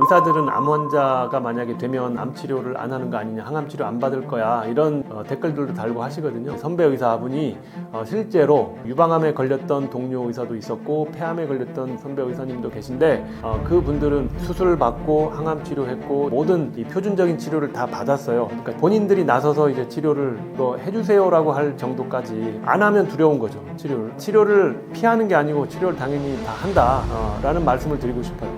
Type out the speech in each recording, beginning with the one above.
의사들은 암 환자가 만약에 되면 암 치료를 안 하는 거 아니냐, 항암 치료 안 받을 거야, 이런 댓글들도 달고 하시거든요. 선배 의사분이 실제로 유방암에 걸렸던 동료 의사도 있었고 폐암에 걸렸던 선배 의사님도 계신데 그분들은 수술을 받고 항암 치료했고 모든 이 표준적인 치료를 다 받았어요. 그러니까 본인들이 나서서 이제 치료를 해주세요라고 할 정도까지 안 하면 두려운 거죠. 치료를 피하는 게 아니고 치료를 당연히 다 한다 라는 말씀을 드리고 싶어요.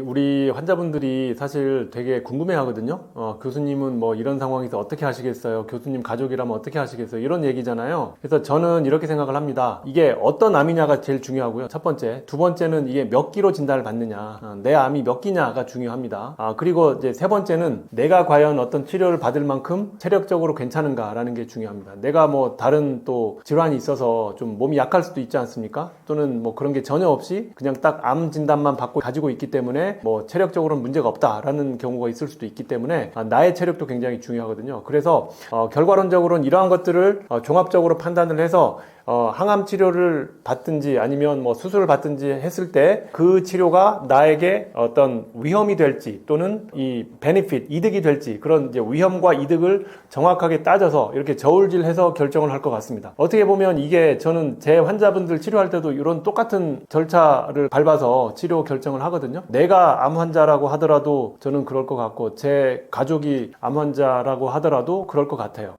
우리 환자분들이 사실 되게 궁금해 하거든요. 교수님은 뭐 이런 상황에서 어떻게 하시겠어요? 교수님 가족이라면 어떻게 하시겠어요? 이런 얘기잖아요. 그래서 저는 이렇게 생각을 합니다. 이게 어떤 암이냐가 제일 중요하고요. 첫 번째. 두 번째는 이게 몇 기로 진단을 받느냐. 내 암이 몇 기냐가 중요합니다. 그리고 이제 세 번째는 내가 과연 어떤 치료를 받을 만큼 체력적으로 괜찮은가라는 게 중요합니다. 내가 뭐 다른 또 질환이 있어서 좀 몸이 약할 수도 있지 않습니까? 또는 뭐 그런 게 전혀 없이 그냥 딱 암 진단만 받고 가지고 있기 때문에 뭐 체력적으로는 문제가 없다라는 경우가 있을 수도 있기 때문에 나의 체력도 굉장히 중요하거든요. 그래서 결과론적으로는 이러한 것들을 종합적으로 판단을 해서 항암 치료를 받든지 아니면 뭐 수술을 받든지 했을 때 그 치료가 나에게 어떤 위험이 될지 또는 이 베네핏, 이득이 될지 그런 이제 위험과 이득을 정확하게 따져서 이렇게 저울질해서 결정을 할 것 같습니다. 어떻게 보면 이게 저는 제 환자분들 치료할 때도 이런 똑같은 절차를 밟아서 치료 결정을 하거든요. 내가 암 환자라고 하더라도 저는 그럴 것 같고 제 가족이 암 환자라고 하더라도 그럴 것 같아요.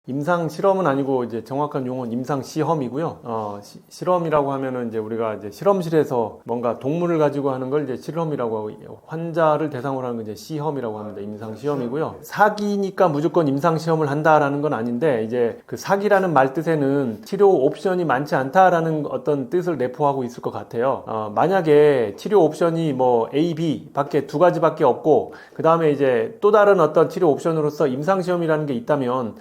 임상 실험은 아니고 이제 정확한 용어는 임상 시험이고요. 실험이라고 하면은 이제 우리가 이제 실험실에서 뭔가 동물을 가지고 하는 걸 이제 실험이라고 하고 환자를 대상으로 하는 건 이제 시험이라고 합니다. 임상 시험이고요. 사기니까 무조건 임상 시험을 한다라는 건 아닌데 이제 그 사기라는 말 뜻에는 치료 옵션이 많지 않다라는 어떤 뜻을 내포하고 있을 것 같아요. 만약에 치료 옵션이 뭐 A, B 밖에 두 가지밖에 없고 그 다음에 이제 또 다른 어떤 치료 옵션으로서 임상 시험이라는 게 있다면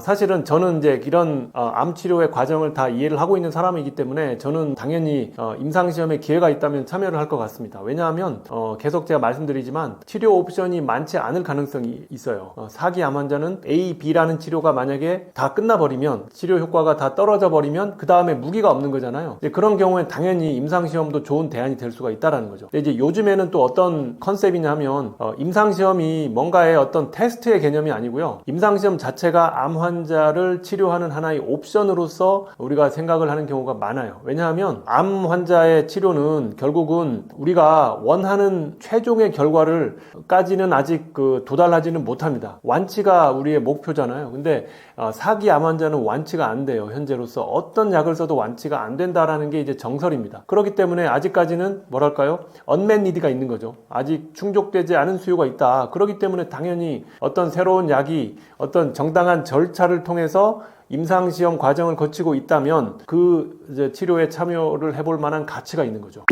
사실은 저는 이제 이런 암 치료의 과정을 다 이해를 하고 있는 사람이기 때문에 저는 당연히 임상시험에 기회가 있다면 참여를 할 것 같습니다. 왜냐하면 계속 제가 말씀드리지만 치료 옵션이 많지 않을 가능성이 있어요. 사기 암 환자는 A, B라는 치료가 만약에 다 끝나버리면 치료 효과가 다 떨어져 버리면 그 다음에 무기가 없는 거잖아요. 그런 경우엔 당연히 임상시험도 좋은 대안이 될 수가 있다는 거죠. 이제 요즘에는 또 어떤 컨셉이냐 하면 임상시험이 뭔가의 어떤 테스트의 개념이 아니고요. 임상시험 자체가 암 환자를 치료하는 하나의 옵션으로서 우리가 생각을 하는 경우가 많아요. 왜냐하면 암 환자의 치료는 결국은 우리가 원하는 최종의 결과를까지는 아직 도달하지는 못합니다. 완치가 우리의 목표잖아요. 근데 사기 암 환자는 완치가 안 돼요. 현재로서 어떤 약을 써도 완치가 안 된다라는 게 이제 정설입니다. 그렇기 때문에 아직까지는 뭐랄까요? 언맷 니드가 있는 거죠. 아직 충족되지 않은 수요가 있다. 그렇기 때문에 당연히 어떤 새로운 약이 어떤 정당한 절차를 통해서 임상시험 과정을 거치고 있다면 그 이제 치료에 참여를 해볼 만한 가치가 있는 거죠.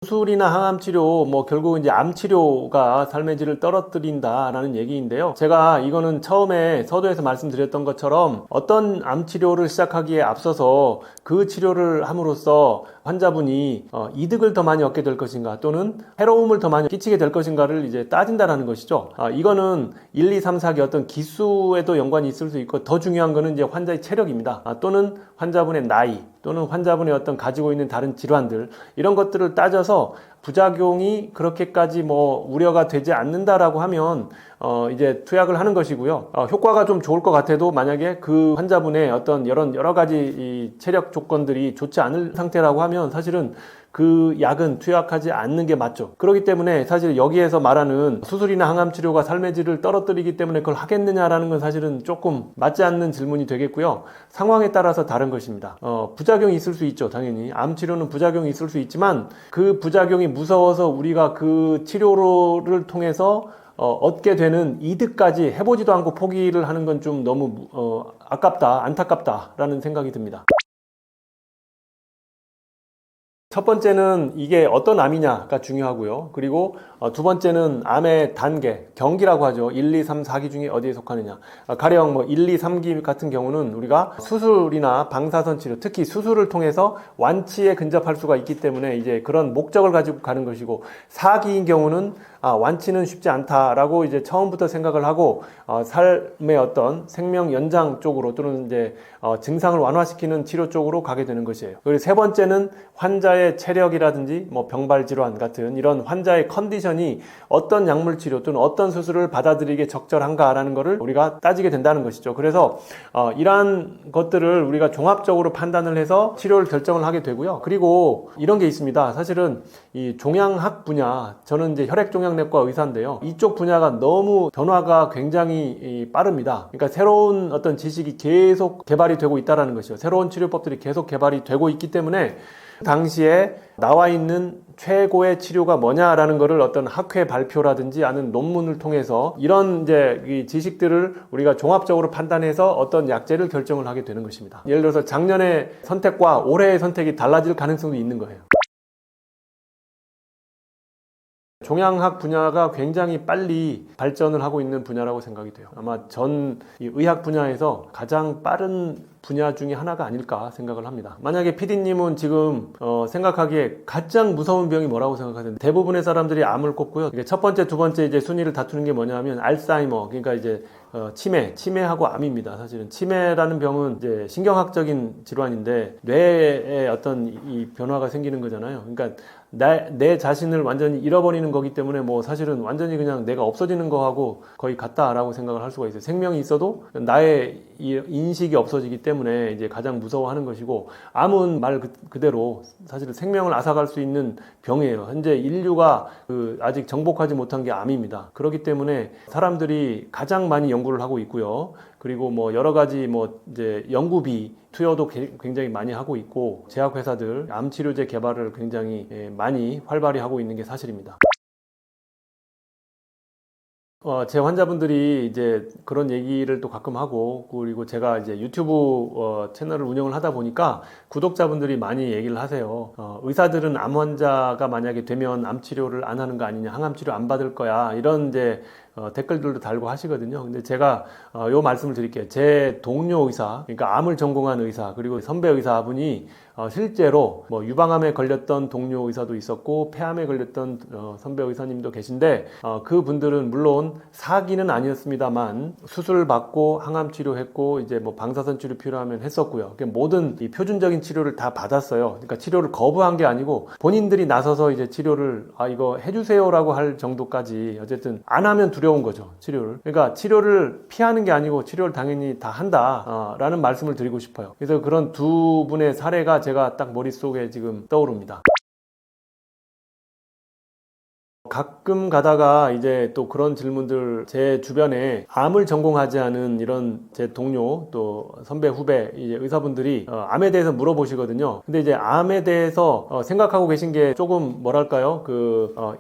수술이나 항암 치료, 뭐 결국 이제 암 치료가 삶의 질을 떨어뜨린다라는 얘기인데요. 제가 이거는 처음에 서두에서 말씀드렸던 것처럼 어떤 암 치료를 시작하기에 앞서서 그 치료를 함으로써 환자분이 이득을 더 많이 얻게 될 것인가 또는 해로움을 더 많이 끼치게 될 것인가를 이제 따진다라는 것이죠. 이거는 1, 2, 3, 4기 어떤 기수에도 연관이 있을 수 있고 더 중요한 거는 이제 환자의 체력입니다. 또는 환자분의 나이 또는 환자분의 어떤 가지고 있는 다른 질환들 이런 것들을 따져서 부작용이 그렇게까지 뭐 우려가 되지 않는다라고 하면 이제 투약을 하는 것이고요. 효과가 좀 좋을 것 같아도 만약에 그 환자분의 어떤 여러 가지 이 체력 조건들이 좋지 않을 상태라고 하면 사실은 그 약은 투약하지 않는 게 맞죠. 그렇기 때문에 사실 여기에서 말하는 수술이나 항암 치료가 삶의 질을 떨어뜨리기 때문에 그걸 하겠느냐라는 건 사실은 조금 맞지 않는 질문이 되겠고요. 상황에 따라서 다른 것입니다. 부작용이 있을 수 있죠. 당연히 암 치료는 부작용이 있을 수 있지만 그 부작용이 무서워서 우리가 그 치료를 통해서 얻게 되는 이득까지 해보지도 않고 포기를 하는 건 좀 너무 아깝다, 안타깝다라는 생각이 듭니다. 첫 번째는 이게 어떤 암이냐가 중요하고요. 그리고 두 번째는 암의 단계, 경기라고 하죠. 1, 2, 3, 4기 중에 어디에 속하느냐. 가령 뭐 1, 2, 3기 같은 경우는 우리가 수술이나 방사선 치료, 특히 수술을 통해서 완치에 근접할 수가 있기 때문에 이제 그런 목적을 가지고 가는 것이고 4기인 경우는 완치는 쉽지 않다라고 이제 처음부터 생각을 하고 삶의 어떤 생명 연장 쪽으로 또는 이제 증상을 완화시키는 치료 쪽으로 가게 되는 것이에요. 그리고 세 번째는 환자의 체력이라든지 뭐 병발 질환 같은 이런 환자의 컨디션이 어떤 약물 치료 또는 어떤 수술을 받아들이기에 적절한가라는 것을 우리가 따지게 된다는 것이죠. 그래서 이러한 것들을 우리가 종합적으로 판단을 해서 치료를 결정을 하게 되고요. 그리고 이런 게 있습니다. 사실은 이 종양학 분야, 저는 이제 혈액종양내과 의사인데요. 이쪽 분야가 너무 변화가 굉장히 빠릅니다. 그러니까 새로운 어떤 지식이 계속 개발이 되고 있다는 것이죠. 새로운 치료법들이 계속 개발이 되고 있기 때문에 당시에 나와 있는 최고의 치료가 뭐냐라는 것을 어떤 학회 발표라든지 아니면 논문을 통해서 이런 이제 이 지식들을 우리가 종합적으로 판단해서 어떤 약제를 결정을 하게 되는 것입니다. 예를 들어서 작년의 선택과 올해의 선택이 달라질 가능성도 있는 거예요. 종양학 분야가 굉장히 빨리 발전을 하고 있는 분야라고 생각이 돼요. 아마 전 의학 분야에서 가장 빠른 분야 중에 하나가 아닐까 생각을 합니다. 만약에 PD님은 지금 생각하기에 가장 무서운 병이 뭐라고 생각하세요? 대부분의 사람들이 암을 꼽고요. 첫 번째, 두 번째 이제 순위를 다투는 게 뭐냐면 알츠하이머, 그러니까 이제 치매하고 암입니다. 사실은 치매라는 병은 이제 신경학적인 질환인데 뇌에 어떤 이 변화가 생기는 거잖아요. 그러니까 내 자신을 완전히 잃어버리는 거기 때문에 뭐 사실은 완전히 그냥 내가 없어지는 거하고 거의 같다라고 생각을 할 수가 있어요. 생명이 있어도 나의 인식이 없어지기 때문에 이제 가장 무서워하는 것이고, 암은 말 그대로 사실은 생명을 앗아갈 수 있는 병이에요. 현재 인류가 아직 정복하지 못한 게 암입니다. 그렇기 때문에 사람들이 가장 많이 연구를 하고 있고요. 그리고 뭐 여러 가지 뭐 이제 연구비 투여도 굉장히 많이 하고 있고, 제약회사들 암 치료제 개발을 굉장히 많이 활발히 하고 있는 게 사실입니다. 제 환자분들이 이제 그런 얘기를 또 가끔 하고, 그리고 제가 이제 유튜브 채널을 운영을 하다 보니까 구독자분들이 많이 얘기를 하세요. 의사들은 암 환자가 만약에 되면 암 치료를 안 하는 거 아니냐, 항암 치료 안 받을 거야, 이런 이제 댓글들도 달고 하시거든요. 근데 제가 요 말씀을 드릴게요. 제 동료 의사, 그러니까 암을 전공한 의사, 그리고 선배 의사분이 실제로 뭐 유방암에 걸렸던 동료 의사도 있었고 폐암에 걸렸던 선배 의사님도 계신데, 그분들은 물론 사기는 아니었습니다만 수술을 받고 항암 치료했고 이제 뭐 방사선 치료 필요하면 했었고요. 모든 이 표준적인 치료를 다 받았어요. 그러니까 치료를 거부한 게 아니고 본인들이 나서서 이제 치료를 이거 해주세요라고 할 정도까지 어쨌든 안 하면 두려운 거죠, 치료를. 그러니까 치료를 피하는 게 아니고 치료를 당연히 다 한다라는 말씀을 드리고 싶어요. 그래서 그런 두 분의 사례가 제가 딱 머릿속에 지금 떠오릅니다. 가끔 가다가 이제 또 그런 질문들, 제 주변에 암을 전공하지 않은 이런 제 동료 또 선배 후배 이제 의사분들이 암에 대해서 물어보시거든요. 근데 이제 암에 대해서 생각하고 계신 게 조금 뭐랄까요,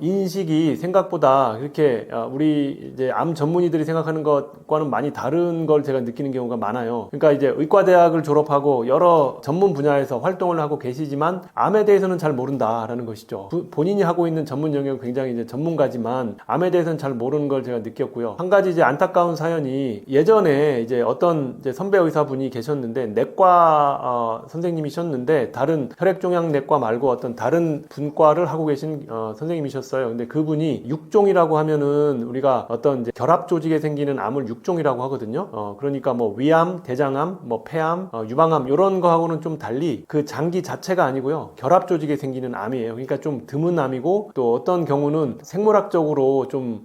인식이 생각보다 그렇게 우리 이제 암 전문의들이 생각하는 것과는 많이 다른 걸 제가 느끼는 경우가 많아요. 그러니까 이제 의과대학을 졸업하고 여러 전문 분야에서 활동을 하고 계시지만 암에 대해서는 잘 모른다라는 것이죠. 본인이 하고 있는 전문 영역은 굉장히 이제 전문가지만 암에 대해서는 잘 모르는 걸 제가 느꼈고요. 한 가지 이제 안타까운 사연이, 예전에 이제 어떤 이제 선배 의사분이 계셨는데 내과 선생님이셨는데 다른 혈액종양내과 말고 어떤 다른 분과를 하고 계신 선생님이셨어요. 근데 그분이 육종이라고 하면은 우리가 어떤 이제 결합 조직에 생기는 암을 육종이라고 하거든요. 그러니까 뭐 위암, 대장암, 뭐 폐암, 유방암 이런 거하고는 좀 달리 그 장기 자체가 아니고요, 결합 조직에 생기는 암이에요. 그러니까 좀 드문 암이고, 또 어떤 경우는 생물학적으로 좀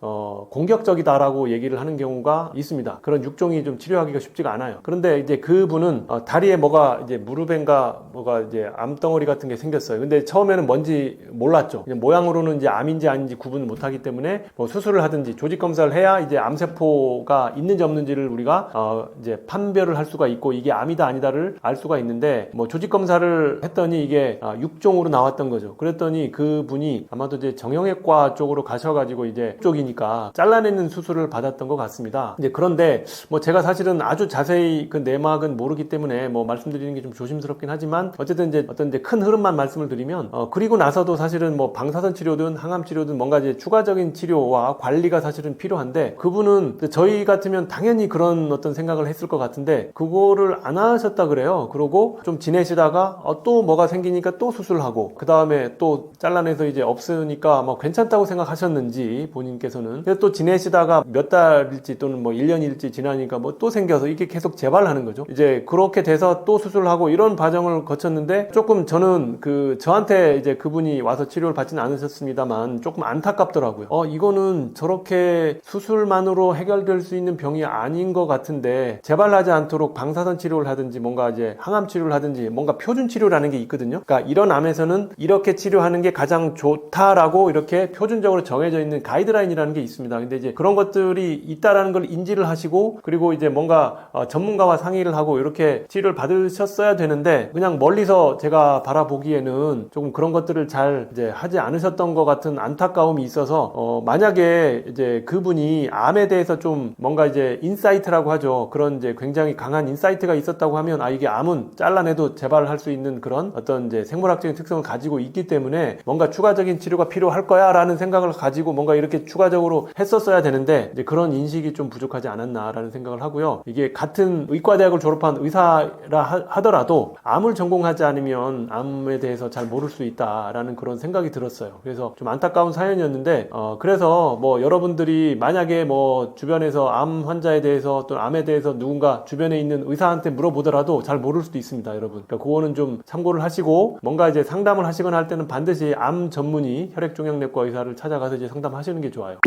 공격적이다라고 얘기를 하는 경우가 있습니다. 그런 육종이 좀 치료하기가 쉽지가 않아요. 그런데 이제 그분은 다리에 뭐가 이제 무릎엔가 뭐가 이제 암덩어리 같은 게 생겼어요. 근데 처음에는 뭔지 몰랐죠. 그냥 모양으로는 이제 암인지 아닌지 구분을 못하기 때문에 뭐 수술을 하든지 조직 검사를 해야 이제 암세포가 있는지 없는지를 우리가 이제 판별을 할 수가 있고 이게 암이다 아니다를 알 수가 있는데, 뭐 조직 검사를 했더니 이게 육종으로 나왔던 거죠. 그랬더니 그분이 아마도 이제 정형외과 쪽으로 가셔가지고 이제 쪽이니까 잘라내는 수술을 받았던 것 같습니다. 이제 그런데 뭐 제가 사실은 아주 자세히 그 내막은 모르기 때문에 뭐 말씀드리는 게 좀 조심스럽긴 하지만, 어쨌든 이제 어떤 이제 큰 흐름만 말씀을 드리면, 그리고 나서도 사실은 뭐 방사선 치료든 항암 치료든 뭔가 이제 추가적인 치료와 관리가 사실은 필요한데, 그분은 저희 같으면 당연히 그런 어떤 생각을 했을 것 같은데 그거를 안 하셨다 그래요. 그러고 좀 지내시다가 또 뭐가 생기니까 또 수술하고 그 다음에 또 잘라내서 이제 없으니까 뭐 괜찮다고 끝났다고 생각하셨는지 본인께서는 그래서 또 지내시다가 몇 달일지 또는 뭐 1년일지 지나니까 뭐 또 생겨서 이게 계속 재발하는 거죠. 이제 그렇게 돼서 또 수술하고 이런 과정을 거쳤는데 조금 저는 저한테 이제 그분이 와서 치료를 받지는 않으셨습니다만 조금 안타깝더라고요. 이거는 저렇게 수술만으로 해결될 수 있는 병이 아닌 것 같은데 재발하지 않도록 방사선 치료를 하든지 뭔가 이제 항암 치료를 하든지 뭔가 표준 치료라는 게 있거든요. 그러니까 이런 암에서는 이렇게 치료하는 게 가장 좋다라고 이렇게 표준적으로 정해져 있는 가이드라인이라는 게 있습니다. 근데 이제 그런 것들이 있다라는 걸 인지를 하시고 그리고 이제 뭔가 전문가와 상의를 하고 이렇게 치료를 받으셨어야 되는데 그냥 멀리서 제가 바라보기에는 조금 그런 것들을 잘 이제 하지 않으셨던 것 같은 안타까움이 있어서 만약에 이제 그분이 암에 대해서 좀 뭔가 이제 인사이트라고 하죠. 그런 이제 굉장히 강한 인사이트가 있었다고 하면 이게 암은 잘라내도 재발할 수 있는 그런 어떤 이제 생물학적인 특성을 가지고 있기 때문에 뭔가 추가적인 치료가 필요할 거야 라는 생각을 가지고 뭔가 이렇게 추가적으로 했었어야 되는데 이제 그런 인식이 좀 부족하지 않았나라는 생각을 하고요. 이게 같은 의과대학을 졸업한 의사라 하더라도 암을 전공하지 않으면 암에 대해서 잘 모를 수 있다라는 그런 생각이 들었어요. 그래서 좀 안타까운 사연이었는데 그래서 뭐 여러분들이 만약에 뭐 주변에서 암 환자에 대해서 또 암에 대해서 누군가 주변에 있는 의사한테 물어보더라도 잘 모를 수도 있습니다, 여러분. 그러니까 그거는 좀 참고를 하시고 뭔가 이제 상담을 하시거나 할 때는 반드시 암 전문의 혈액종양내과 의사를 찾아가서 이제 상담하시는 게 좋아요.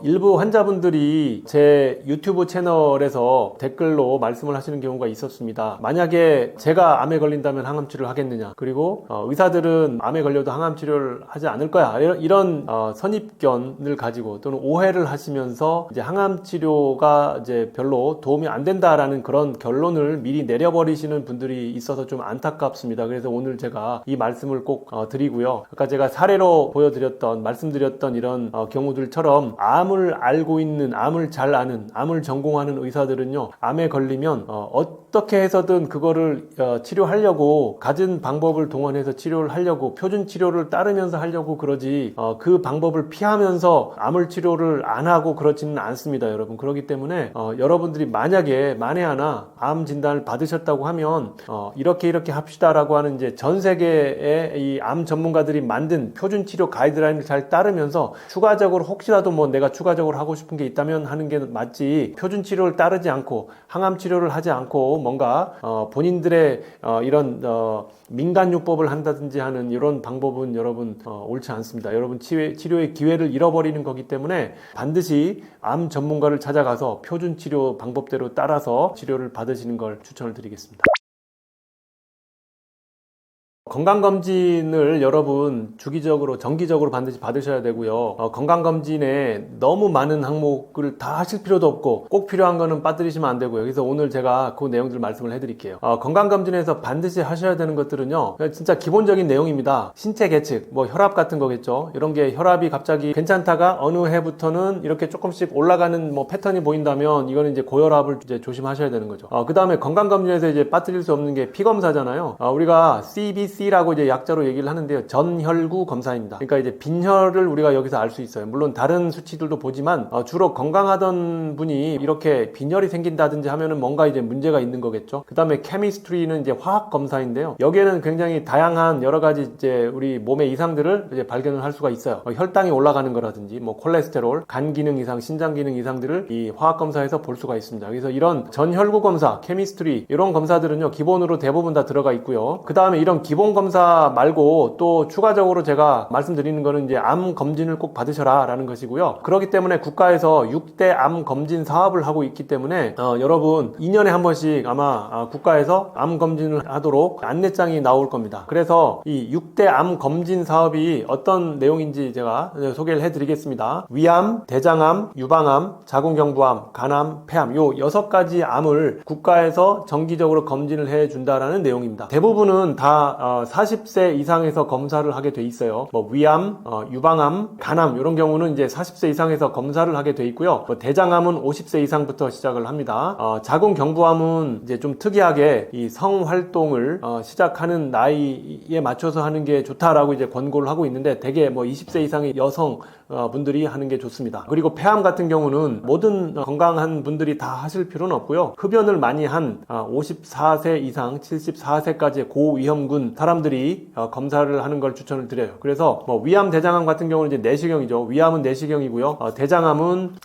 일부 환자분들이 제 유튜브 채널에서 댓글로 말씀을 하시는 경우가 있었습니다. 만약에 제가 암에 걸린다면 항암 치료를 하겠느냐, 그리고 의사들은 암에 걸려도 항암 치료를 하지 않을 거야, 이런 선입견을 가지고 또는 오해를 하시면서 이제 항암 치료가 이제 별로 도움이 안 된다라는 그런 결론을 미리 내려버리시는 분들이 있어서 좀 안타깝습니다. 그래서 오늘 제가 이 말씀을 꼭 드리고요. 아까 제가 사례로 말씀드렸던 이런 경우들처럼 암을 알고 있는, 암을 잘 아는, 암을 전공하는 의사들은요, 암에 걸리면 어떻게 해서든 그거를 치료하려고 가진 방법을 동원해서 치료를 하려고 표준 치료를 따르면서 하려고 그러지 그 방법을 피하면서 암을 치료를 안 하고 그렇지는 않습니다, 여러분. 그렇기 때문에 여러분들이 만약에 만에 하나 암 진단을 받으셨다고 하면 이렇게 합시다라고 하는 이제 전 세계의 이 암 전문가들이 만든 표준 치료 가이드라인을 잘 따르면서 추가적으로 혹시라도 뭐 내가 추가적으로 하고 싶은 게 있다면 하는 게 맞지, 표준 치료를 따르지 않고 항암 치료를 하지 않고 뭔가 본인들의 이런 민간요법을 한다든지 하는 이런 방법은 여러분 옳지 않습니다. 여러분 치료의 기회를 잃어버리는 거기 때문에 반드시 암 전문가를 찾아가서 표준 치료 방법대로 따라서 치료를 받으시는 걸 추천을 드리겠습니다. 건강검진을 여러분 주기적으로 정기적으로 반드시 받으셔야 되고요. 건강검진에 너무 많은 항목을 다 하실 필요도 없고 꼭 필요한 거는 빠뜨리시면 안 되고요. 그래서 오늘 제가 그 내용들 말씀을 해드릴게요. 건강검진에서 반드시 하셔야 되는 것들은요, 진짜 기본적인 내용입니다. 신체 계측, 뭐 혈압 같은 거겠죠. 이런 게 혈압이 갑자기 괜찮다가 어느 해부터는 이렇게 조금씩 올라가는 뭐 패턴이 보인다면 이거는 이제 고혈압을 이제 조심하셔야 되는 거죠. 그 다음에 건강검진에서 이제 빠뜨릴 수 없는 게 피검사잖아요. 우리가 CBC라고 이제 약자로 얘기를 하는데요. 전혈구 검사입니다. 그러니까 이제 빈혈을 우리가 여기서 알 수 있어요. 물론 다른 수치들도 보지만 주로 건강하던 분이 이렇게 빈혈이 생긴다든지 하면은 뭔가 이제 문제가 있는 거겠죠. 그 다음에 케미스트리는 이제 화학 검사인데요. 여기에는 굉장히 다양한 여러 가지 이제 우리 몸의 이상들을 이제 발견을 할 수가 있어요. 혈당이 올라가는 거라든지 뭐 콜레스테롤, 간 기능 이상, 신장 기능 이상들을 이 화학 검사에서 볼 수가 있습니다. 그래서 이런 전혈구 검사, 케미스트리 이런 검사들은요, 기본으로 대부분 다 들어가 있고요. 그 다음에 이런 기본 검사 말고 또 추가적으로 제가 말씀드리는 거는 이제 암 검진을 꼭 받으셔라 라는 것이고요. 그렇기 때문에 국가에서 6대 암 검진 사업을 하고 있기 때문에 여러분 2년에 한 번씩 아마 국가에서 암 검진을 하도록 안내장이 나올 겁니다. 그래서 이 6대 암 검진 사업이 어떤 내용인지 제가 소개를 해드리겠습니다. 위암, 대장암, 유방암, 자궁경부암, 간암, 폐암 요 6가지 암을 국가에서 정기적으로 검진을 해준다라는 내용입니다. 대부분은 다 40세 이상에서 검사를 하게 돼 있어요. 뭐 위암, 유방암, 간암 이런 경우는 이제 40세 이상에서 검사를 하게 돼 있고요. 뭐 대장암은 50세 이상부터 시작을 합니다. 자궁경부암은 이제 좀 특이하게 이 성활동을 시작하는 나이에 맞춰서 하는 게 좋다라고 이제 권고를 하고 있는데 대개 뭐 20세 이상의 여성 분들이 하는 게 좋습니다. 그리고 폐암 같은 경우는 모든 건강한 분들이 다 하실 필요는 없고요. 흡연을 많이 한 54세 이상 74세까지의 고위험군 사람 사람들이 검사를 하는 걸 추천을 드려요. 그래서 뭐 위암, 대장암 같은 경우는 이제 내시경이죠. 위암은 내시경이고요. 대장암은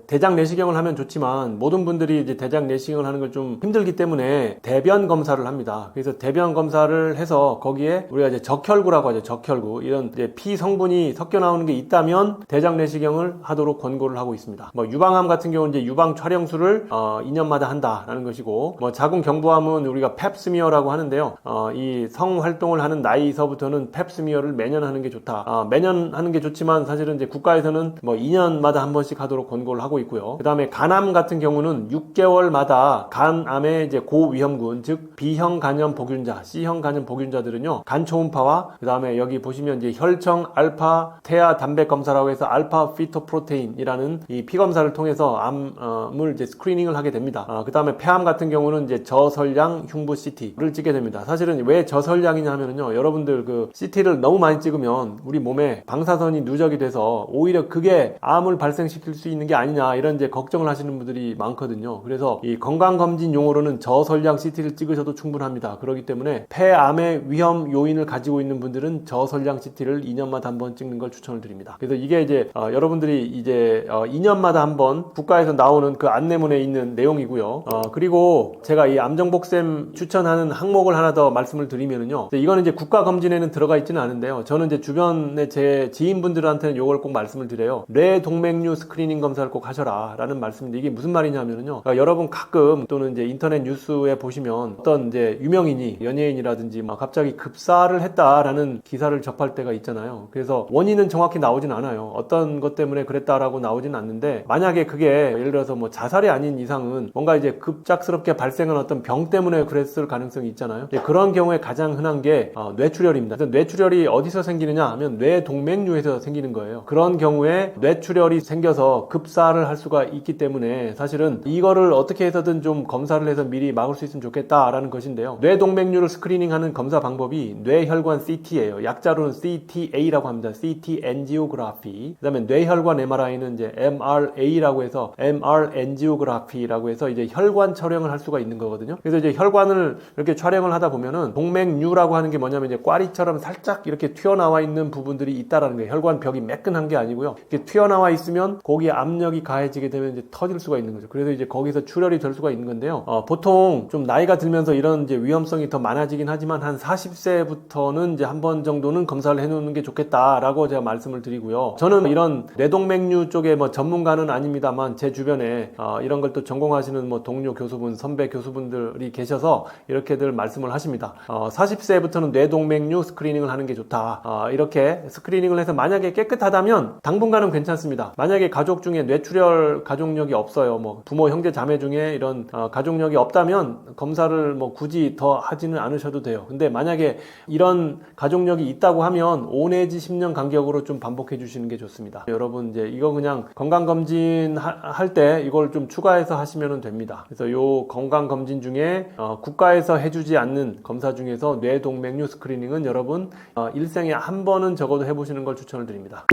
대장 내시경을 하면 좋지만 모든 분들이 이제 대장 내시경을 하는 걸 좀 힘들기 때문에 대변 검사를 합니다. 그래서 대변 검사를 해서 거기에 우리가 이제 적혈구라고 하죠. 적혈구, 이런 이제 피 성분이 섞여 나오는 게 있다면 대장 내시경을 하도록 권고를 하고 있습니다. 뭐 유방암 같은 경우는 이제 유방 촬영술을 2년마다 한다라는 것이고, 뭐 자궁 경부암은 우리가 펩스미어라고 하는데요. 이 성 활동을 하는 나이서부터는 펩스미어를 매년 하는 게 좋다. 매년 하는 게 좋지만 사실은 이제 국가에서는 뭐 2년마다 한 번씩 하도록 권고를 하고 있고요. 그 다음에 간암 같은 경우는 6개월마다 간암의 이제 고위험군, 즉 B형 간염 복균자, C형 간염 복균자들은요, 간 초음파와 그 다음에 여기 보시면 이제 혈청 알파 태아 단백 검사라고 해서 알파 피토프로테인이라는 이 피 검사를 통해서 암을 이제 스크리닝을 하게 됩니다. 그 다음에 폐암 같은 경우는 이제 저설량 흉부 CT를 찍게 됩니다. 사실은 왜 저설량이냐 하면은요, 여러분들 그 CT를 너무 많이 찍으면 우리 몸에 방사선이 누적이 돼서 오히려 그게 암을 발생시킬 수 있는 게 아니냐, 이런 이제 걱정을 하시는 분들이 많거든요. 그래서 이 건강검진 용어로는 저설량 CT를 찍으셔도 충분합니다. 그렇기 때문에 폐암의 위험 요인을 가지고 있는 분들은 저설량 CT를 2년마다 한 번 찍는 걸 추천을 드립니다. 그래서 이게 이제 여러분들이 이제 2년마다 한 번 국가에서 나오는 그 안내문에 있는 내용이고요. 그리고 제가 이 암정복쌤 추천하는 항목을 하나 더 말씀을 드리면은요, 이거는 이제 국가검진에는 들어가 있지는 않은데요, 저는 이제 주변에 제 지인분들한테는 이걸 꼭 말씀을 드려요. 뇌동맥류 스크리닝 검사를 꼭 하셔라 라는 말씀인데, 이게 무슨 말이냐면은요, 그러니까 여러분 가끔 또는 이제 인터넷 뉴스에 보시면 어떤 이제 유명인이, 연예인이라든지 막 갑자기 급사를 했다라는 기사를 접할 때가 있잖아요. 그래서 원인은 정확히 나오진 않아요. 어떤 것 때문에 그랬다라고 나오진 않는데, 만약에 그게 예를 들어서 뭐 자살이 아닌 이상은 뭔가 이제 급작스럽게 발생한 어떤 병 때문에 그랬을 가능성이 있잖아요. 그런 경우에 가장 흔한 게 뇌출혈입니다. 그래서 뇌출혈이 어디서 생기느냐 하면 뇌동맥류에서 생기는 거예요. 그런 경우에 뇌출혈이 생겨서 급사를 할 수가 있기 때문에 사실은 이거를 어떻게 해서든 좀 검사를 해서 미리 막을 수 있으면 좋겠다라는 것인데요, 뇌동맥류를 스크리닝하는 검사 방법이 뇌혈관 CT예요. 약자로는 CTA라고 합니다. CT 엔지오그래피. 그다음에 뇌혈관 MRI는 이제 MRA라고 해서 MR 엔지오그래피라고 해서 이제 혈관 촬영을 할 수가 있는 거거든요. 그래서 이제 혈관을 이렇게 촬영을 하다 보면은 동맥류라고 하는 게 뭐냐면 이제 꽈리처럼 살짝 이렇게 튀어나와 있는 부분들이 있다라는 거예요. 혈관 벽이 매끈한 게 아니고요. 이렇게 튀어나와 있으면 거기에 압력이 가해지게 되면 이제 터질 수가 있는 거죠. 그래서 이제 거기서 출혈이 될 수가 있는 건데요. 보통 좀 나이가 들면서 이런 이제 위험성이 더 많아지긴 하지만 한 40세부터는 이제 한 번 정도는 검사를 해놓는 게 좋겠다라고 제가 말씀을 드리고요. 저는 이런 뇌동맥류 쪽에 뭐 전문가는 아닙니다만 제 주변에 이런 걸 또 전공하시는 뭐 동료 교수분, 선배 교수분들이 계셔서 이렇게들 말씀을 하십니다. 40세부터는 뇌동맥류 스크리닝을 하는 게 좋다. 이렇게 스크리닝을 해서 만약에 깨끗하다면 당분간은 괜찮습니다. 만약에 가족 중에 뇌출혈 가족력이 없어요, 뭐 부모, 형제, 자매 중에 이런 가족력이 없다면 검사를 뭐 굳이 더 하지는 않으셔도 돼요. 근데 만약에 이런 가족력이 있다고 하면 5 내지 10년 간격으로 좀 반복해 주시는 게 좋습니다. 여러분 이제 이거 그냥 건강검진 할 때 이걸 좀 추가해서 하시면 됩니다. 그래서 요 건강검진 중에 국가에서 해주지 않는 검사 중에서 뇌동맥류 스크리닝은 여러분 일생에 한 번은 적어도 해보시는 걸 추천을 드립니다.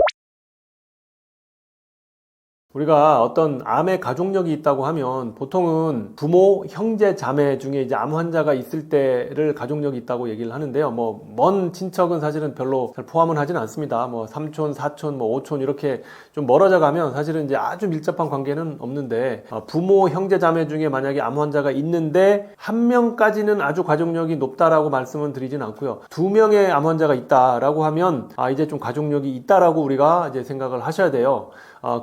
우리가 어떤 암의 가족력이 있다고 하면 보통은 부모, 형제, 자매 중에 이제 암 환자가 있을 때를 가족력이 있다고 얘기를 하는데요. 뭐 먼 친척은 사실은 별로 잘 포함은 하진 않습니다. 뭐 삼촌, 사촌, 뭐 오촌 이렇게 좀 멀어져 가면 사실은 이제 아주 밀접한 관계는 없는데, 부모, 형제, 자매 중에 만약에 암 환자가 있는데 한 명까지는 아주 가족력이 높다라고 말씀은 드리진 않고요. 2명의 암 환자가 있다라고 하면 이제 좀 가족력이 있다라고 우리가 이제 생각을 하셔야 돼요.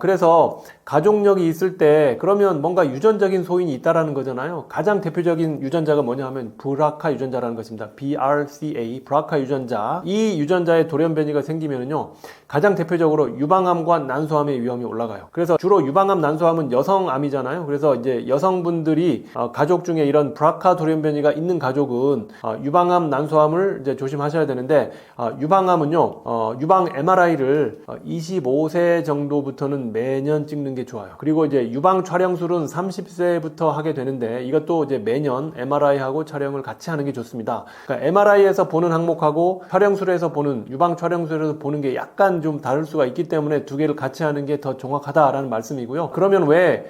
그래서 가족력이 있을 때 그러면 뭔가 유전적인 소인이 있다라는 거잖아요. 가장 대표적인 유전자가 뭐냐 하면 브라카 유전자라는 것입니다. BRCA, 브라카 유전자. 이 유전자에 돌연변이가 생기면은요, 가장 대표적으로 유방암과 난소암의 위험이 올라가요. 그래서 주로 유방암, 난소암은 여성암이잖아요. 그래서 이제 여성분들이 가족 중에 이런 브라카 돌연변이가 있는 가족은 유방암, 난소암을 이제 조심하셔야 되는데, 유방암은요, 유방 MRI를 25세 정도부터 이상부터는 매년 찍는 게 좋아요. 그리고 이제 유방 촬영술은 30세부터 하게 되는데 이것도 이제 매년 MRI하고 촬영을 같이 하는 게 좋습니다. 그러니까 MRI에서 보는 항목하고 촬영술에서 보는 유방 촬영술에서 보는 게 약간 좀 다를 수가 있기 때문에 두 개를 같이 하는 게 더 정확하다라는 말씀이고요. 그러면 왜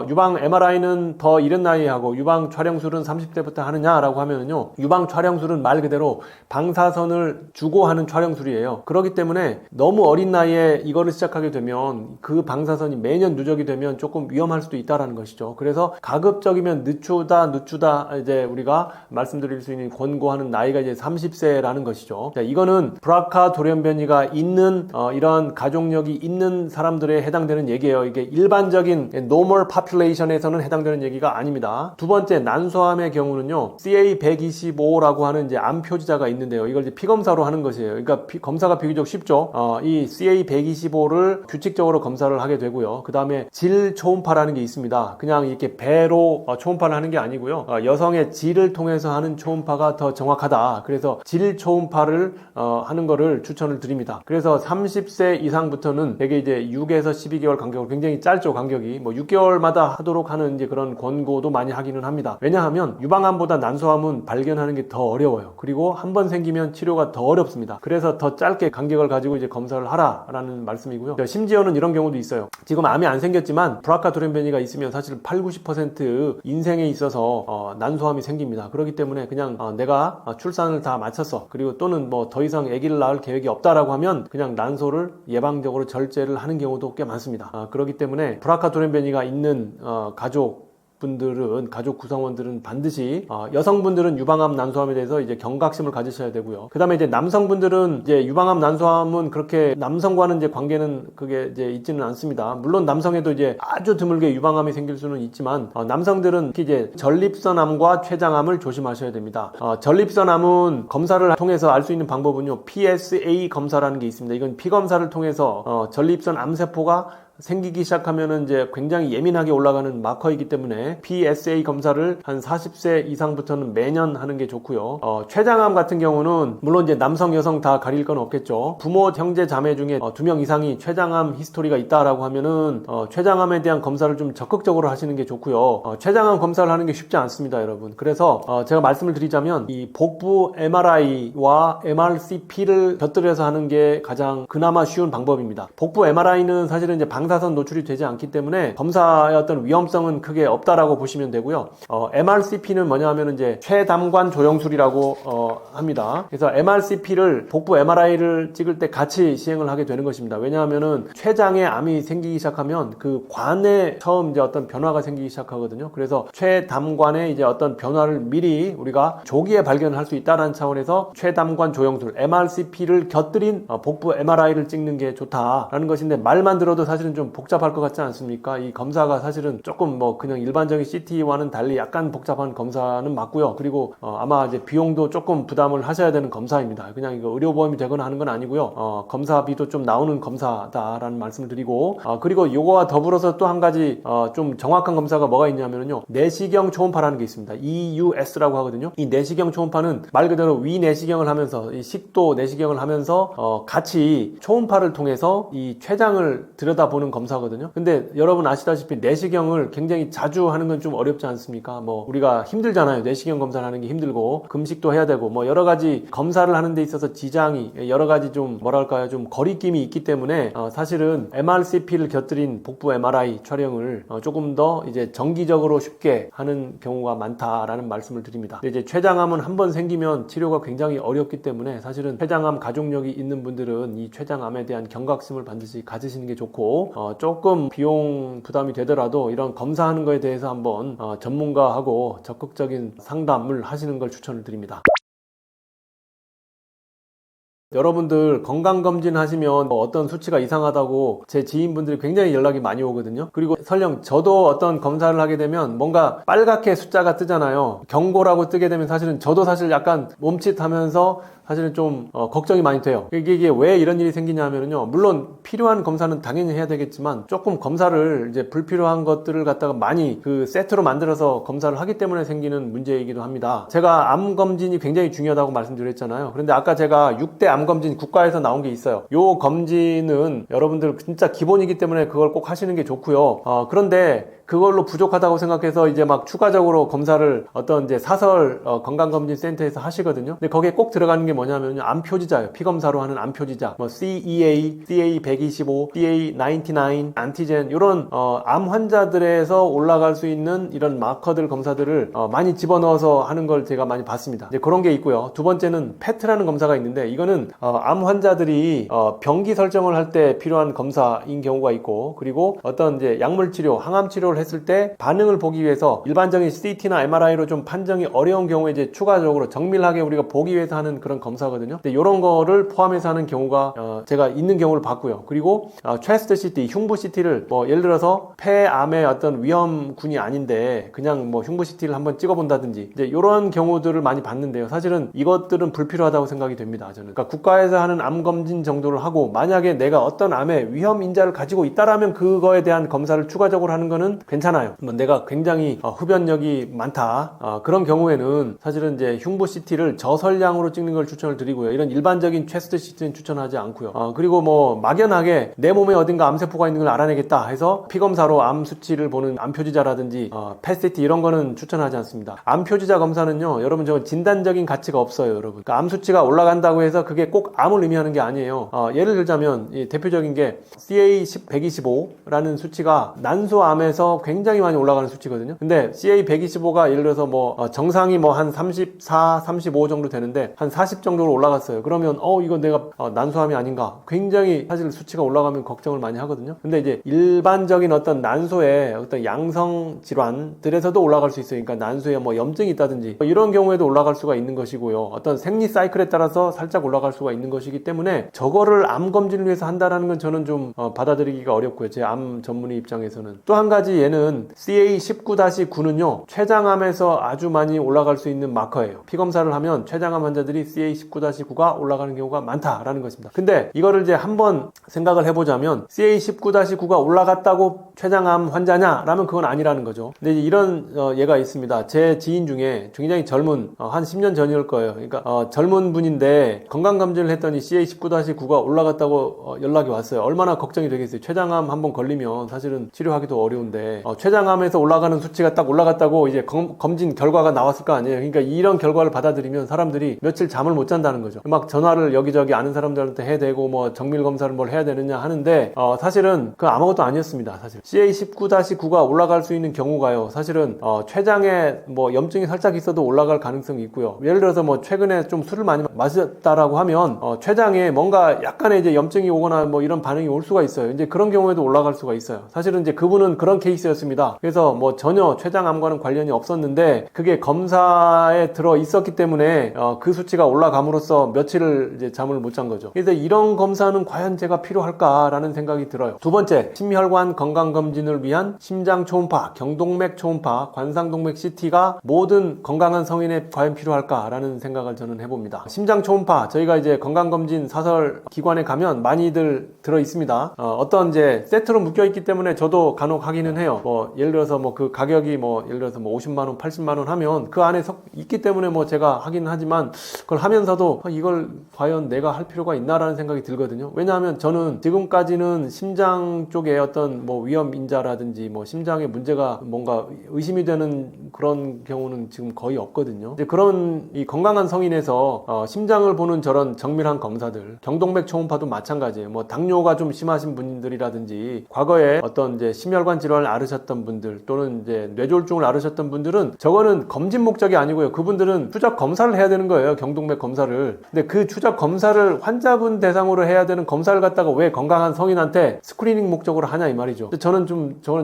유방 MRI는 더 이른 나이에 하고 유방 촬영술은 30대부터 하느냐라고 하면요, 유방 촬영술은 말 그대로 방사선을 주고 하는 촬영술이에요. 그렇기 때문에 너무 어린 나이에 이거를 시작하게 되면 그 방사선이 매년 누적이 되면 조금 위험할 수도 있다라는 것이죠. 그래서 가급적이면 늦추다 이제 우리가 말씀드릴 수 있는 권고하는 나이가 이제 30세라는 것이죠. 자, 이거는 브라카 돌연변이가 있는 이런 가족력이 있는 사람들에 해당되는 얘기예요. 이게 일반적인 normal population에서는 해당되는 얘기가 아닙니다. 두 번째, 난소암의 경우는요, CA125라고 하는 이제 암 표지자가 있는데요. 이걸 이제 피검사로 하는 것이에요. 그러니까 검사가 비교적 쉽죠. 이 CA125를 규칙적으로 검사를 하게 되고요. 그 다음에 질 초음파라는 게 있습니다. 그냥 이렇게 배로 초음파를 하는 게 아니고요. 여성의 질을 통해서 하는 초음파가 더 정확하다. 그래서 질 초음파를 하는 거를 추천을 드립니다. 그래서 30세 이상부터는 되게 이제 6에서 12개월 간격으로, 굉장히 짧죠, 간격이. 뭐 6개월마다 하도록 하는 이제 그런 권고도 많이 하기는 합니다. 왜냐하면 유방암보다 난소암은 발견하는 게 더 어려워요. 그리고 한 번 생기면 치료가 더 어렵습니다. 그래서 더 짧게 간격을 가지고 이제 검사를 하라라는 말씀이고요. 심지어는 이런 경우도 있어요. 지금 암이 안 생겼지만 브라카 돌연변이가 있으면 사실 80-90% 인생에 있어서 난소암이 생깁니다. 그렇기 때문에 그냥 내가 출산을 다 마쳤어, 그리고 또는 뭐 더 이상 아기를 낳을 계획이 없다라고 하면 그냥 난소를 예방적으로 절제를 하는 경우도 꽤 많습니다. 그렇기 때문에 브라카 돌연변이가 있는 가족 구성원들은 반드시 여성분들은 유방암 난소암에 대해서 이제 경각심을 가지셔야 되고요. 그 다음에 이제 남성분들은 이제 유방암 난소암은 그렇게 남성과는 이제 관계는 그게 이제 있지는 않습니다. 물론 남성에도 이제 아주 드물게 유방암이 생길 수는 있지만 남성들은 특히 이제 전립선암과 췌장암을 조심하셔야 됩니다. 전립선암은 검사를 통해서 알 수 있는 방법은요, PSA 검사라는 게 있습니다. 이건 피검사를 통해서 전립선 암세포가 생기기 시작하면은 이제 굉장히 예민하게 올라가는 마커이기 때문에 PSA 검사를 한 40세 이상부터는 매년 하는 게 좋고요. 췌장암 같은 경우는 물론 이제 남성, 여성 다 가릴 건 없겠죠. 부모, 형제, 자매 중에 2명 이상이 췌장암 히스토리가 있다라고 하면은 췌장암에 대한 검사를 좀 적극적으로 하시는 게 좋고요. 췌장암 검사를 하는 게 쉽지 않습니다, 여러분. 그래서 제가 말씀을 드리자면 이 복부 MRI와 MRCP를 곁들여서 하는 게 가장 그나마 쉬운 방법입니다. 복부 MRI는 사실은 이제 방사선 노출이 되지 않기 때문에 검사의 어떤 위험성은 크게 없다라고 보시면 되고요. MRCP는 뭐냐 하면 이제 최담관 조영술이라고 합니다. 그래서 MRCP를 복부 MRI를 찍을 때 같이 시행을 하게 되는 것입니다. 왜냐하면은 췌장에 암이 생기기 시작하면 그 관에 처음 이제 어떤 변화가 생기기 시작하거든요. 그래서 최담관의 이제 어떤 변화를 미리 우리가 조기에 발견할 수 있다는 차원에서 최담관 조영술 MRCP를 곁들인 복부 MRI를 찍는 게 좋다라는 것인데, 말만 들어도 사실은 좀 복잡할 것 같지 않습니까? 이 검사가 사실은 조금 뭐 그냥 일반적인 CT와는 달리 약간 복잡한 검사는 맞고요. 그리고 아마 이제 비용도 조금 부담을 하셔야 되는 검사입니다. 그냥 이거 의료보험이 되거나 하는 건 아니고요. 검사비도 좀 나오는 검사다라는 말씀을 드리고, 그리고 이거와 더불어서 또 한 가지 좀 정확한 검사가 뭐가 있냐면요, 내시경 초음파라는 게 있습니다. EUS라고 하거든요. 이 내시경 초음파는 말 그대로 위 내시경을 하면서, 이 식도 내시경을 하면서 같이 초음파를 통해서 이 췌장을 들여다보는 검사거든요. 근데 여러분 아시다시피 내시경을 굉장히 자주 하는 건 좀 어렵지 않습니까? 뭐 우리가 힘들잖아요. 내시경 검사를 하는 게 힘들고 금식도 해야 되고 뭐 여러 가지 검사를 하는 데 있어서 지장이, 여러 가지 좀 뭐랄까요, 좀 거리낌이 있기 때문에 사실은 MRCP를 곁들인 복부 MRI 촬영을 조금 더 이제 정기적으로 쉽게 하는 경우가 많다라는 말씀을 드립니다. 근데 이제 췌장암은 한번 생기면 치료가 굉장히 어렵기 때문에 사실은 췌장암 가족력이 있는 분들은 이 췌장암에 대한 경각심을 반드시 가지시는 게 좋고, 조금 비용 부담이 되더라도 이런 검사하는 거에 대해서 한번 전문가하고 적극적인 상담을 하시는 걸 추천을 드립니다. 여러분들 건강검진 하시면 어떤 수치가 이상하다고 제 지인분들이 굉장히 연락이 많이 오거든요. 그리고 설령 저도 어떤 검사를 하게 되면 뭔가 빨갛게 숫자가 뜨잖아요. 경고라고 뜨게 되면 사실은 저도 사실 약간 멈칫하면서 사실은 좀 걱정이 많이 돼요. 이게 왜 이런 일이 생기냐면요. 물론 필요한 검사는 당연히 해야 되겠지만 조금 검사를 이제 불필요한 것들을 갖다가 많이 그 세트로 만들어서 검사를 하기 때문에 생기는 문제이기도 합니다. 제가 암 검진이 굉장히 중요하다고 말씀드렸잖아요. 그런데 아까 제가 6대 암 검진 국가에서 나온 게 있어요. 요 검진은 여러분들 진짜 기본이기 때문에 그걸 꼭 하시는 게 좋고요. 그런데 그걸로 부족하다고 생각해서 이제 막 추가적으로 검사를 어떤 이제 사설 건강검진센터에서 하시거든요. 근데 거기에 꼭 들어가는 게 뭐냐면요. 암 표지자예요. 피검사로 하는 암 표지자. 뭐 CEA, CA125, CA99, 안티젠 이런 암 환자들에서 올라갈 수 있는 이런 마커들 검사들을 많이 집어넣어서 하는 걸 제가 많이 봤습니다. 이제 그런 게 있고요. 두 번째는 PET라는 검사가 있는데 이거는 암 환자들이 병기 설정을 할 때 필요한 검사인 경우가 있고 그리고 어떤 이제 약물 치료, 항암 치료를 했을 때 반응을 보기 위해서 일반적인 CT나 MRI로 좀 판정이 어려운 경우에 이제 추가적으로 정밀하게 우리가 보기 위해서 하는 그런 검사거든요. 근데 이런 거를 포함해서 하는 경우가 제가 있는 경우를 봤고요. 그리고 체스트 CT, 흉부 CT를 뭐 예를 들어서 폐암의 어떤 위험군이 아닌데 그냥 뭐 흉부 CT를 한번 찍어본다든지 이제 이런 경우들을 많이 봤는데요. 사실은 이것들은 불필요하다고 생각이 됩니다. 저는 그러니까 국가에서 하는 암 검진 정도를 하고 만약에 내가 어떤 암의 위험 인자를 가지고 있다라면 그거에 대한 검사를 추가적으로 하는 거는 괜찮아요. 뭐 내가 굉장히 흡연력이 많다 그런 경우에는 사실은 이제 흉부 CT를 저설량으로 찍는 걸 추천을 드리고요. 이런 일반적인 체스트 CT는 추천하지 않고요. 그리고 뭐 막연하게 내 몸에 어딘가 암세포가 있는 걸 알아내겠다 해서 피검사로 암 수치를 보는 암 표지자라든지 펫CT 이런 거는 추천하지 않습니다. 암 표지자 검사는요, 여러분 저 진단적인 가치가 없어요, 여러분. 그러니까 암 수치가 올라간다고 해서 그게 꼭 암을 의미하는 게 아니에요. 예를 들자면 이 대표적인 게 CA125라는 수치가 난소암에서 굉장히 많이 올라가는 수치거든요. 근데 CA125가 예를 들어서 뭐 정상이 뭐 한 34, 35 정도 되는데 한 40 정도로 올라갔어요. 그러면 이거 내가 난소암이 아닌가? 굉장히 사실 수치가 올라가면 걱정을 많이 하거든요. 근데 이제 일반적인 어떤 난소의 어떤 양성 질환들에서도 올라갈 수 있어요. 그러니까 난소에 뭐 염증이 있다든지 이런 경우에도 올라갈 수가 있는 것이고요. 어떤 생리 사이클에 따라서 살짝 올라갈 수가 있는 것이기 때문에 저거를 암 검진을 위해서 한다라는 건 저는 좀 받아들이기가 어렵고요. 제 암 전문의 입장에서는. 또 한 가지 얘는 CA19-9는요. 췌장암에서 아주 많이 올라갈 수 있는 마커예요. 피검사를 하면 췌장암 환자들이 CA19-9가 올라가는 경우가 많다라는 것입니다. 근데 이거를 이제 한번 생각을 해보자면 CA19-9가 올라갔다고 췌장암 환자냐? 라면 그건 아니라는 거죠. 근데 이런 예가 있습니다. 제 지인 중에 굉장히 젊은 한 10년 전일 거예요. 그러니까 젊은 분인데 건강검진을 했더니 CA19-9가 올라갔다고 연락이 왔어요. 얼마나 걱정이 되겠어요. 췌장암 한번 걸리면 사실은 치료하기도 어려운데 췌장암에서 올라가는 수치가 딱 올라갔다고 이제 검진 결과가 나왔을 거 아니에요. 그러니까 이런 결과를 받아들이면 사람들이 며칠 잠을 못 잔다는 거죠. 막 전화를 여기저기 아는 사람들한테 해야 되고 뭐 정밀 검사를 뭘 해야 되느냐 하는데 사실은 그 아무것도 아니었습니다. 사실 CA19-9가 올라갈 수 있는 경우가요. 사실은 췌장에 뭐 염증이 살짝 있어도 올라갈 가능성이 있고요. 예를 들어서 뭐 최근에 좀 술을 많이 마셨다라고 하면 췌장에 뭔가 약간의 이제 염증이 오거나 뭐 이런 반응이 올 수가 있어요. 이제 그런 경우에도 올라갈 수가 있어요. 사실은 이제 그분은 그런 케이스였습니다. 그래서 뭐 전혀 췌장암과는 관련이 없었는데 그게 검사에 들어 있었기 때문에 그 수치가 올라감으로써 며칠을 이제 잠을 못 잔 거죠. 그래서 이런 검사는 과연 제가 필요할까라는 생각이 들어요. 두 번째, 심혈관 건강검진을 위한 심장 초음파, 경동맥 초음파, 관상동맥 CT가 모든 건강한 성인에 과연 필요할까라는 생각을 저는 해봅니다. 심장 초음파, 저희가 이제 건강검진 사설 기관에 가면 많이들 들어 있습니다. 어떤 이제 세트로 묶여 있기 때문에 저도 간혹 하기는 해요. 뭐 예를 들어서 뭐 그 가격이 뭐 예를 들어서 뭐 50만 원, 80만 원 하면 그 안에 있기 때문에 뭐 제가 하긴 하지만 그걸 하면서도 이걸 과연 내가 할 필요가 있나라는 생각이 들거든요. 왜냐하면 저는 지금까지는 심장 쪽에 어떤 뭐 위험 인자라든지 뭐 심장에 문제가 뭔가 의심이 되는 그런 경우는 지금 거의 없거든요. 이제 그런 이 건강한 성인에서 심장을 보는 저런 정밀한 검사들, 경동맥 초음파도 마찬가지예요. 뭐 당뇨가 좀 심하신 분들이라든지 과거에 어떤 이제 심혈관 질환을 앓으셨던 분들 또는 이제 뇌졸중을 앓으셨던 분들은 저거는 검진 목적이 아니고요. 그분들은 추적 검사를 해야 되는 거예요. 경동맥 검사를. 근데 그 추적 검사를 환자분 대상으로 해야 되는 검사를 갖다가 왜 건강한 성인한테 스크리닝 목적으로 하냐 이 말이죠. 저는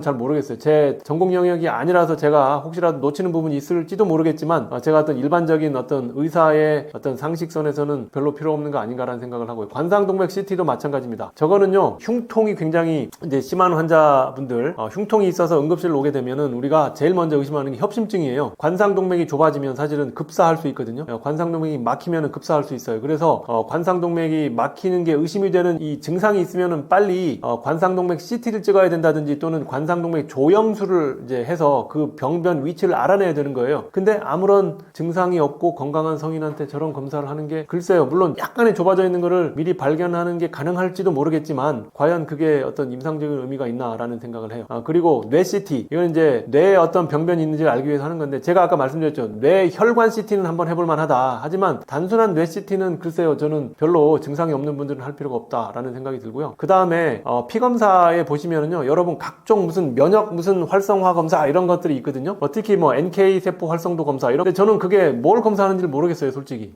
잘 모르겠어요. 제 전공 영역이 아니라서 제가 혹시라도 놓치는 부분이 있을지도 모르겠지만 제가 어떤 일반적인 어떤 의사의 어떤 상식선에서는 별로 필요 없는 거 아닌가라는 생각을 하고요. 관상동맥 CT도 마찬가지입니다. 저거는요 흉통이 굉장히 이제 심한 환자분들 흉통이 통증이 있어서 응급실로 오게 되면은 우리가 제일 먼저 의심하는 게 협심증이에요. 관상동맥이 좁아지면 사실은 급사할 수 있거든요. 관상동맥이 막히면은 급사할 수 있어요. 그래서 관상동맥이 막히는 게 의심이 되는 이 증상이 있으면은 빨리 관상동맥 CT를 찍어야 된다든지 또는 관상동맥 조영술을 이제 해서 그 병변 위치를 알아내야 되는 거예요. 근데 아무런 증상이 없고 건강한 성인한테 저런 검사를 하는 게 글쎄요. 물론 약간의 좁아져 있는 거를 미리 발견하는 게 가능할지도 모르겠지만 과연 그게 어떤 임상적인 의미가 있나라는 생각을 해요. 그리고 뇌 CT 이건 이제 뇌에 어떤 병변이 있는지를 알기 위해서 하는 건데 제가 아까 말씀드렸죠. 뇌 혈관 CT는 한번 해볼 만하다. 하지만 단순한 뇌 CT는 글쎄요. 저는 별로 증상이 없는 분들은 할 필요가 없다라는 생각이 들고요. 그 다음에 피검사에 보시면은요. 여러분 각종 무슨 면역 무슨 활성화 검사 이런 것들이 있거든요. 특히 뭐 NK 세포 활성도 검사 이런. 근데 저는 그게 뭘 검사하는지 모르겠어요. 솔직히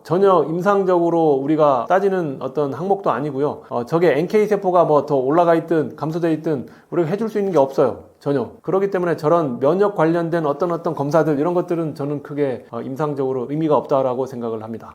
전혀 임상적으로 우리가 따지는 어떤 항목도 아니고요. 저게 NK 세포가 뭐 더 올라가 있든 감소돼 있든 우리가 해줄 수 있는 게 없어요. 전혀. 그렇기 때문에 저런 면역 관련된 어떤 검사들 이런 것들은 저는 크게 임상적으로 의미가 없다라고 생각을 합니다.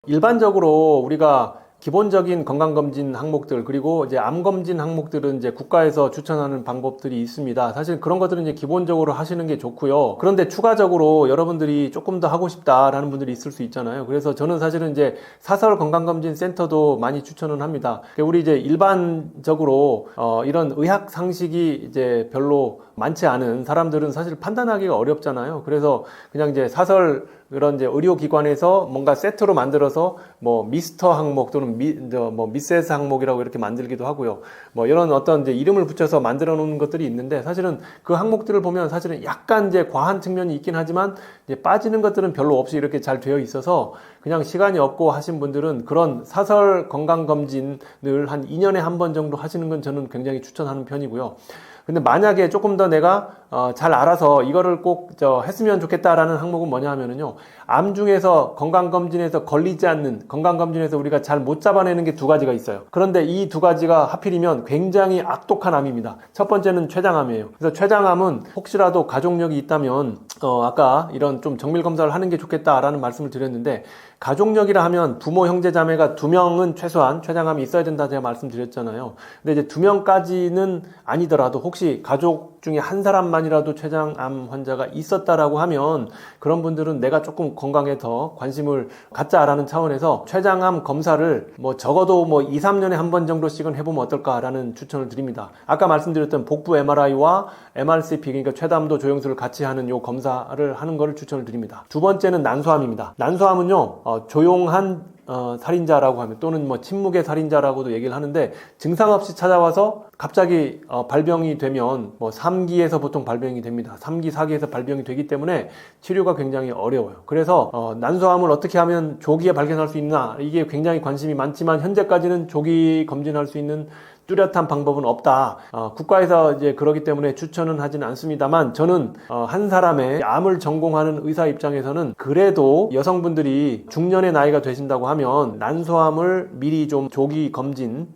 일반적으로 우리가 기본적인 건강검진 항목들 그리고 이제 암검진 항목들은 이제 국가에서 추천하는 방법들이 있습니다. 사실 그런 것들은 이제 기본적으로 하시는 게 좋고요. 그런데 추가적으로 여러분들이 조금 더 하고 싶다라는 분들이 있을 수 있잖아요. 그래서 저는 사실은 이제 사설 건강검진 센터도 많이 추천을 합니다. 우리 이제 일반적으로 이런 의학 상식이 이제 별로 많지 않은 사람들은 사실 판단하기가 어렵잖아요. 그래서 그냥 이제 사설 그런 이제 의료기관에서 뭔가 세트로 만들어서 뭐 미스터 항목 또는 미세스 항목이라고 이렇게 만들기도 하고요. 뭐 이런 어떤 이제 이름을 붙여서 만들어 놓은 것들이 있는데 사실은 그 항목들을 보면 사실은 약간 이제 과한 측면이 있긴 하지만 이제 빠지는 것들은 별로 없이 이렇게 잘 되어 있어서 그냥 시간이 없고 하신 분들은 그런 사설 건강검진을 한 2년에 한 번 정도 하시는 건 저는 굉장히 추천하는 편이고요. 근데 만약에 조금 더 내가 잘 알아서 이거를 꼭 했으면 좋겠다라는 항목은 뭐냐 하면은요. 암 중에서 건강검진에서 걸리지 않는 건강검진에서 우리가 잘 못 잡아내는 게 두 가지가 있어요. 그런데 이 두 가지가 하필이면 굉장히 악독한 암입니다. 첫 번째는 췌장암이에요. 그래서 췌장암은 혹시라도 가족력이 있다면 아까 이런 좀 정밀 검사를 하는 게 좋겠다라는 말씀을 드렸는데 가족력이라 하면 부모, 형제, 자매가 2명은 최소한 췌장암이 있어야 된다 제가 말씀드렸잖아요. 근데 이제 2명까지는 아니더라도 혹시 가족 중에 한 사람만이라도 췌장암 환자가 있었다라고 하면 그런 분들은 내가 조금 건강에 더 관심을 갖자라는 차원에서 췌장암 검사를 뭐 적어도 뭐 2, 3년에 한 번 정도씩은 해보면 어떨까라는 추천을 드립니다. 아까 말씀드렸던 복부 MRI와 MRCP 그러니까 췌담도 조영술을 같이 하는 요 검사를 하는 거를 추천을 드립니다. 두 번째는 난소암입니다. 난소암은요 조용한 살인자라고 하면 또는 뭐 침묵의 살인자라고도 얘기를 하는데 증상 없이 찾아와서 갑자기 발병이 되면 뭐 3기에서 보통 발병이 됩니다. 3기, 4기에서 발병이 되기 때문에 치료가 굉장히 어려워요. 그래서 난소암을 어떻게 하면 조기에 발견할 수 있나 이게 굉장히 관심이 많지만 현재까지는 조기 검진할 수 있는 뚜렷한 방법은 없다. 국가에서 이제 그러기 때문에 추천은 하지는 않습니다만 저는 한 사람의 암을 전공하는 의사 입장에서는 그래도 여성분들이 중년의 나이가 되신다고 하면 난소암을 미리 좀 조기 검진을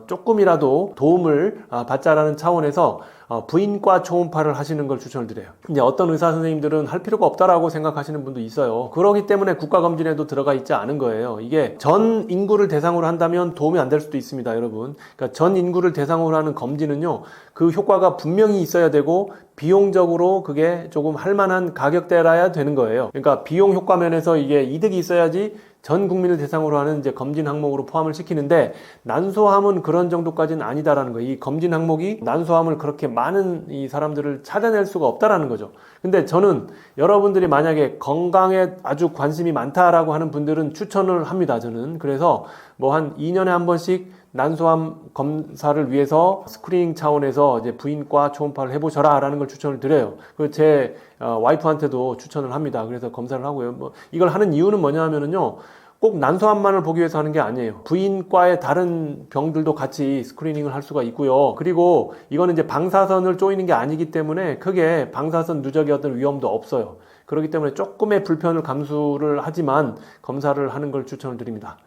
조금이라도 도움을 받자라는 차원에서 부인과 초음파를 하시는 걸 추천을 드려요. 이제 어떤 의사 선생님들은 할 필요가 없다라고 생각하시는 분도 있어요. 그렇기 때문에 국가검진에도 들어가 있지 않은 거예요. 이게 전 인구를 대상으로 한다면 도움이 안 될 수도 있습니다, 여러분. 그러니까 전 인구를 대상으로 하는 검진은요, 그 효과가 분명히 있어야 되고 비용적으로 그게 조금 할 만한 가격대라야 되는 거예요. 그러니까 비용 효과 면에서 이게 이득이 있어야지 전 국민을 대상으로 하는 이제 검진 항목으로 포함을 시키는데 난소암은 그런 정도까지는 아니다라는 거예요. 이 검진 항목이 난소암을 그렇게 많은 이 사람들을 찾아낼 수가 없다라는 거죠. 근데 저는 여러분들이 만약에 건강에 아주 관심이 많다라고 하는 분들은 추천을 합니다. 저는 그래서 뭐 한 2년에 한 번씩 난소암 검사를 위해서 스크리닝 차원에서 이제 부인과 초음파를 해보셔라 라는 걸 추천을 드려요. 그 제 와이프한테도 추천을 합니다. 그래서 검사를 하고요. 뭐 이걸 하는 이유는 뭐냐 하면은요. 꼭 난소암만을 보기 위해서 하는 게 아니에요. 부인과의 다른 병들도 같이 스크리닝을 할 수가 있고요. 그리고 이거는 이제 방사선을 쪼이는 게 아니기 때문에 크게 방사선 누적의 어떤 위험도 없어요. 그렇기 때문에 조금의 불편을 감수를 하지만 검사를 하는 걸 추천을 드립니다.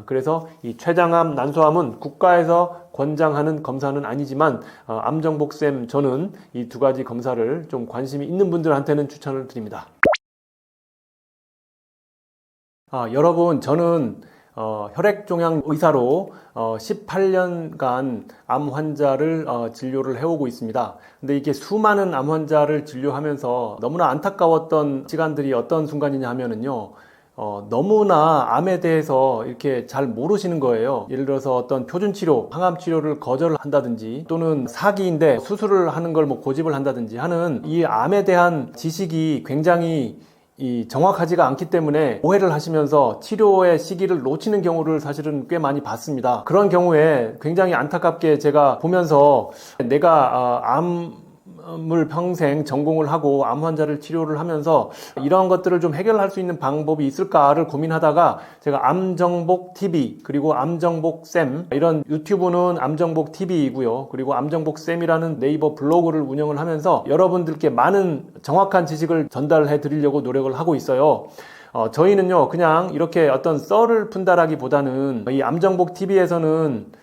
그래서 이 췌장암, 난소암은 국가에서 권장하는 검사는 아니지만 암정복쌤 저는 이 두 가지 검사를 좀 관심이 있는 분들한테는 추천을 드립니다. 여러분 저는 혈액종양 의사로 18년간 암 환자를 진료를 해오고 있습니다. 근데 이게 수많은 암 환자를 진료하면서 너무나 안타까웠던 시간들이 어떤 순간이냐 하면은요. 너무나 암에 대해서 이렇게 잘 모르시는 거예요. 예를 들어서 어떤 표준치료, 항암치료를 거절한다든지 또는 사기인데 수술을 하는 걸 뭐 고집을 한다든지 하는 이 암에 대한 지식이 굉장히 정확하지가 않기 때문에 오해를 하시면서 치료의 시기를 놓치는 경우를 사실은 꽤 많이 봤습니다. 그런 경우에 굉장히 안타깝게 제가 보면서 내가 암을 평생 전공을 하고 암 환자를 치료를 하면서 이러한 것들을 좀 해결할 수 있는 방법이 있을까를 고민하다가 제가 암정복 TV 그리고 암정복 쌤 이런 유튜브는 암정복 TV이고요. 그리고 암정복 쌤이라는 네이버 블로그를 운영을 하면서 여러분들께 많은 정확한 지식을 전달해 드리려고 노력을 하고 있어요. 저희는요 그냥 이렇게 어떤 썰을 푼다라기보다는 이 암정복 TV에서는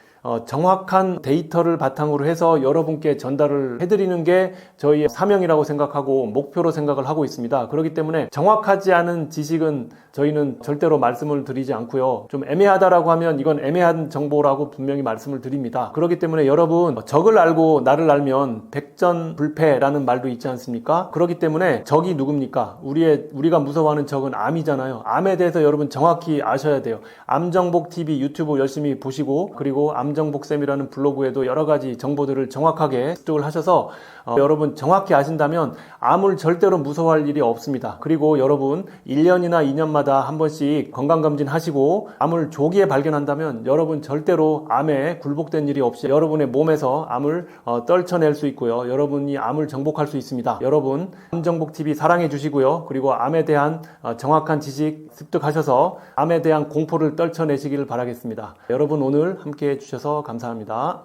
정확한 데이터를 바탕으로 해서 여러분께 전달을 해드리는 게 저희의 사명이라고 생각하고 목표로 생각을 하고 있습니다. 그렇기 때문에 정확하지 않은 지식은 저희는 절대로 말씀을 드리지 않고요. 좀 애매하다라고 하면 이건 애매한 정보라고 분명히 말씀을 드립니다. 그렇기 때문에 여러분 적을 알고 나를 알면 백전불패라는 말도 있지 않습니까? 그렇기 때문에 적이 누굽니까? 우리가 무서워하는 적은 암이잖아요. 암에 대해서 여러분 정확히 아셔야 돼요. 암정복TV 유튜브 열심히 보시고 그리고 암정복쌤이라는 블로그에도 여러 가지 정보들을 정확하게 습득을 하셔서 여러분 정확히 아신다면 암을 절대로 무서워할 일이 없습니다. 그리고 여러분 1년이나 2년마다 한 번씩 건강검진 하시고 암을 조기에 발견한다면 여러분 절대로 암에 굴복된 일이 없이 여러분의 몸에서 암을 떨쳐낼 수 있고요. 여러분이 암을 정복할 수 있습니다. 여러분 암정복TV 사랑해 주시고요. 그리고 암에 대한 정확한 지식 습득하셔서 암에 대한 공포를 떨쳐내시기를 바라겠습니다. 여러분 오늘 함께 해주셔서 감사합니다.